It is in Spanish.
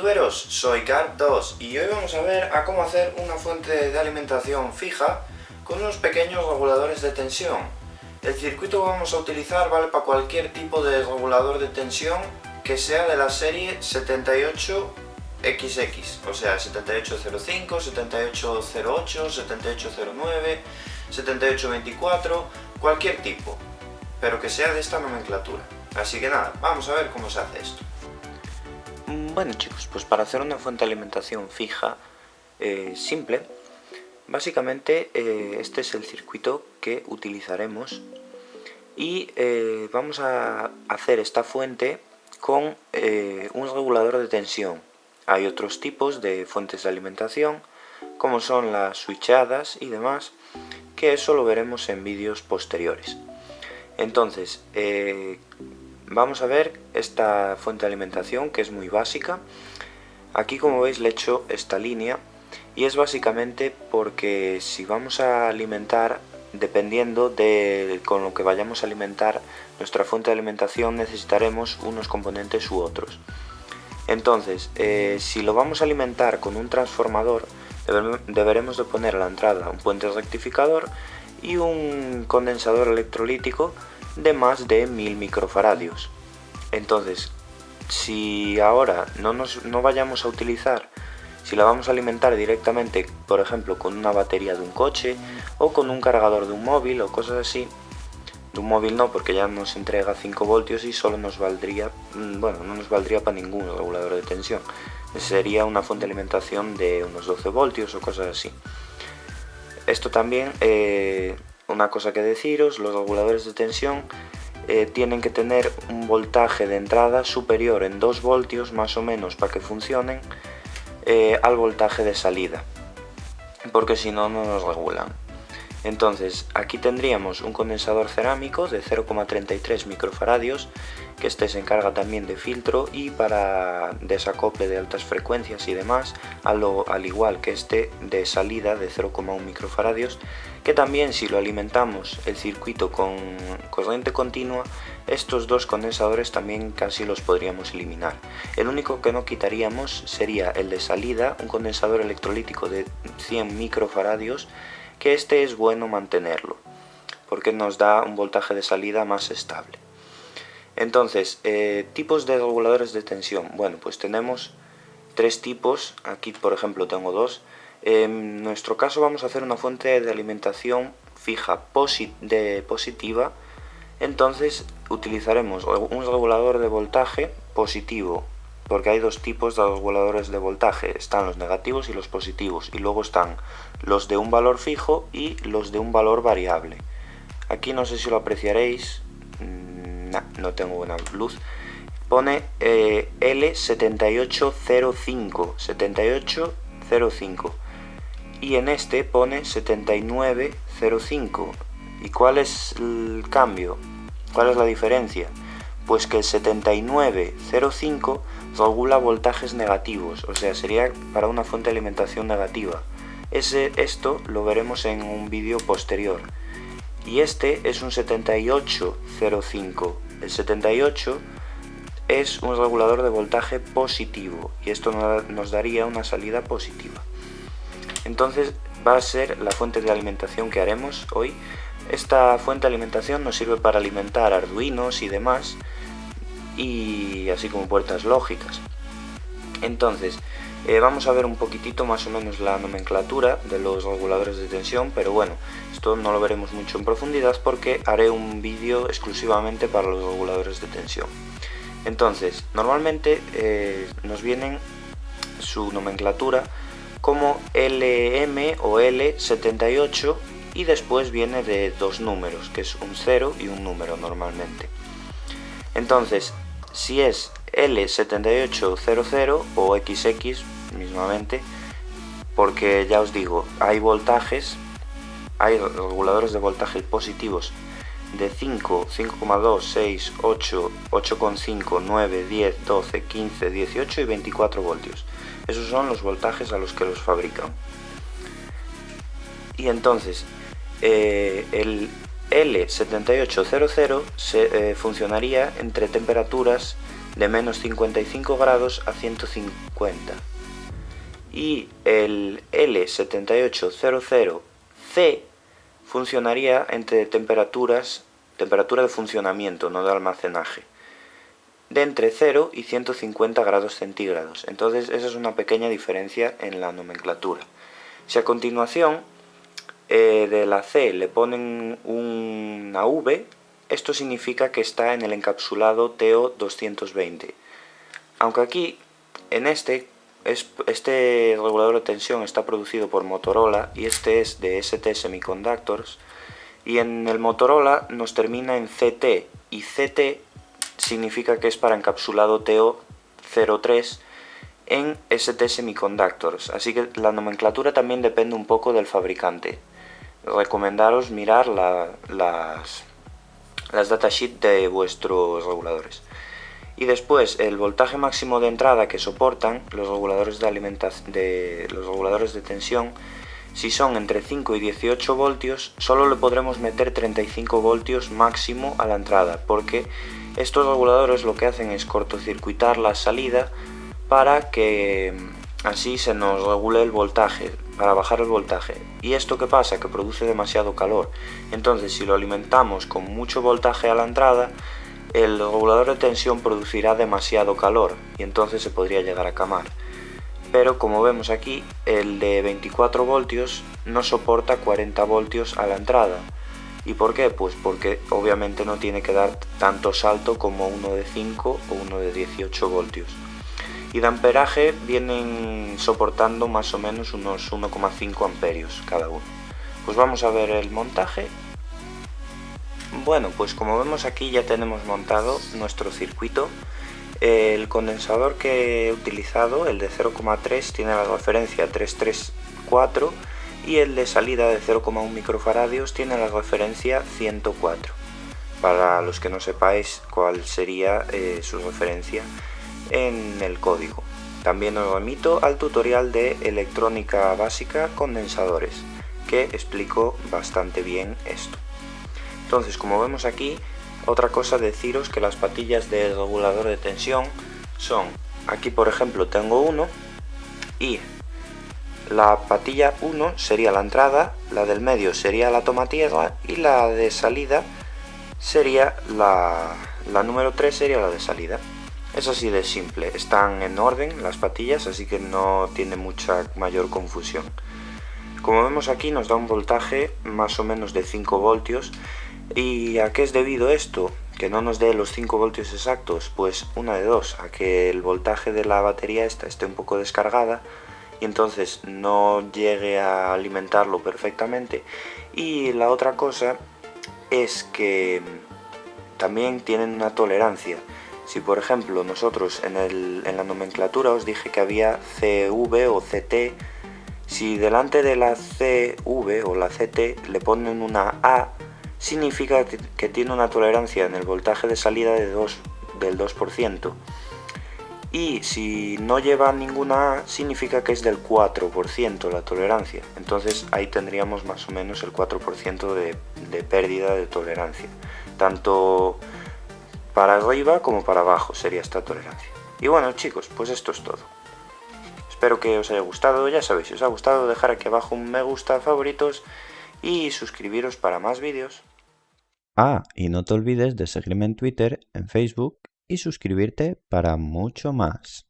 youtuberos, soy Car2 y hoy vamos a ver a cómo hacer una fuente de alimentación fija con unos pequeños reguladores de tensión. El circuito que vamos a utilizar vale para cualquier tipo de regulador de tensión que sea de la serie 78XX, o sea 7805, 7808, 7809, 7824, cualquier tipo, pero que sea de esta nomenclatura. Así que nada, vamos a ver cómo se hace esto. Bueno chicos, pues para hacer una fuente de alimentación fija, simple, básicamente este es el circuito que utilizaremos y vamos a hacer esta fuente con un regulador de tensión. Hay otros tipos de fuentes de alimentación, como son las switchadas y demás, que eso lo veremos en vídeos posteriores. Entonces, vamos a ver esta fuente de alimentación, que es muy básica. Aquí, como veis, le he hecho esta línea y es básicamente porque si vamos a alimentar, dependiendo de con lo que vayamos a alimentar nuestra fuente de alimentación, necesitaremos unos componentes u otros. Entonces, si lo vamos a alimentar con un transformador, deberemos de poner a la entrada un puente rectificador y un condensador electrolítico de más de 1000 microfaradios. Entonces, si ahora no vayamos a utilizar, si la vamos a alimentar directamente, por ejemplo, con una batería de un coche o con un cargador de un móvil o cosas así, de un móvil no, porque ya nos entrega 5 voltios y solo nos valdría, bueno, no nos valdría para ningún regulador de tensión. Sería una fuente de alimentación de unos 12 voltios o cosas así. Esto también, una cosa que deciros, los reguladores de tensión tienen que tener un voltaje de entrada superior en 2 voltios más o menos para que funcionen al voltaje de salida, porque si no, no nos regulan. Entonces, aquí tendríamos un condensador cerámico de 0,33 microfaradios, que este se encarga también de filtro y para desacople de altas frecuencias y demás, al igual que este de salida de 0,1 microfaradios, que también si lo alimentamos el circuito con corriente continua, estos dos condensadores también casi los podríamos eliminar. El único que no quitaríamos sería el de salida, un condensador electrolítico de 100 microfaradios, que este es bueno mantenerlo, porque nos da un voltaje de salida más estable. Entonces, tipos de reguladores de tensión. Bueno, pues tenemos 3 tipos, aquí por ejemplo tengo 2. En nuestro caso vamos a hacer una fuente de alimentación fija positiva, entonces utilizaremos un regulador de voltaje positivo, porque hay 2 tipos de reguladores de voltaje, están los negativos y los positivos, y luego están los de un valor fijo y los de un valor variable. Aquí no sé si lo apreciaréis, no tengo buena luz, pone L7805, y en este pone 7905. ¿Y cuál es el cambio? ¿Cuál es la diferencia? Pues que el 7905 regula voltajes negativos, o sea, sería para una fuente de alimentación negativa. Esto lo veremos en un vídeo posterior. Y este es un 7805. El 78 es un regulador de voltaje positivo y esto nos daría una salida positiva. Entonces va a ser la fuente de alimentación que haremos hoy. Esta fuente de alimentación nos sirve para alimentar arduinos y demás, y así como puertas lógicas. Entonces, vamos a ver un poquitito más o menos la nomenclatura de los reguladores de tensión, pero bueno, esto no lo veremos mucho en profundidad porque haré un vídeo exclusivamente para los reguladores de tensión. Entonces, normalmente nos vienen su nomenclatura como LM o L78 y después viene de 2 números, que es un 0 y un número normalmente. Entonces, si es L7800 o XX mismamente, porque ya os digo, hay voltajes, hay reguladores de voltaje positivos de 5, 5,2, 6, 8, 8,5, 9, 10, 12, 15, 18 y 24 voltios. Esos son los voltajes a los que los fabrican. Y entonces, el L7800 funcionaría entre temperaturas de menos 55 grados a 150. Y el L7800C funcionaría entre temperatura de funcionamiento, no de almacenaje, de entre 0 y 150 grados centígrados. Entonces esa es una pequeña diferencia en la nomenclatura. Si a continuación de la C le ponen una V, esto significa que está en el encapsulado TO220. Aunque aquí, en este regulador de tensión está producido por Motorola y este es de ST Semiconductors, y en el Motorola nos termina en CT, y CT significa que es para encapsulado TO03 en ST Semiconductors, así que la nomenclatura también depende un poco del fabricante. Recomendaros mirar las datasheets de vuestros reguladores. Y después el voltaje máximo de entrada que soportan los reguladores de tensión, si son entre 5 y 18 voltios, solo le podremos meter 35 voltios máximo a la entrada, porque estos reguladores lo que hacen es cortocircuitar la salida para que así se nos regule el voltaje, para bajar el voltaje. ¿Y esto qué pasa? Que produce demasiado calor. Entonces, si lo alimentamos con mucho voltaje a la entrada, el regulador de tensión producirá demasiado calor y entonces se podría llegar a quemar. Pero como vemos aquí, el de 24 voltios no soporta 40 voltios a la entrada. ¿Y por qué? Pues porque obviamente no tiene que dar tanto salto como uno de 5 o uno de 18 voltios. Y de amperaje vienen soportando más o menos unos 1,5 amperios cada uno. Pues vamos a ver el montaje. Bueno, pues como vemos aquí ya tenemos montado nuestro circuito. El condensador que he utilizado, el de 0,3, tiene la referencia 334 y el de salida de 0,1 microfaradios tiene la referencia 104. Para los que no sepáis cuál sería su referencia en el código. También os remito al tutorial de electrónica básica condensadores, que explico bastante bien esto. Entonces, como vemos aquí, otra cosa deciros que las patillas del regulador de tensión son, aquí por ejemplo tengo uno, y la patilla 1 sería la entrada, la del medio sería la toma tierra y la de salida sería la número 3 sería la de salida. Es así de simple, están en orden las patillas, así que no tiene mucha mayor confusión. Como vemos aquí nos da un voltaje más o menos de 5 voltios. ¿Y a qué es debido esto? Que no nos dé los 5 voltios exactos. Pues una de dos, a que el voltaje de la batería esté un poco descargada y entonces no llegue a alimentarlo perfectamente. Y la otra cosa es que también tienen una tolerancia. Si por ejemplo nosotros en la nomenclatura os dije que había CV o CT, si delante de la CV o la CT le ponen una A, significa que tiene una tolerancia en el voltaje de salida del 2%. Y si no lleva ninguna A, significa que es del 4% la tolerancia. Entonces ahí tendríamos más o menos el 4% de pérdida de tolerancia. Tanto para arriba como para abajo sería esta tolerancia. Y bueno chicos, pues esto es todo. Espero que os haya gustado. Ya sabéis, si os ha gustado, dejar aquí abajo un me gusta, favoritos y suscribiros para más vídeos. Y no te olvides de seguirme en Twitter, en Facebook y suscribirte para mucho más.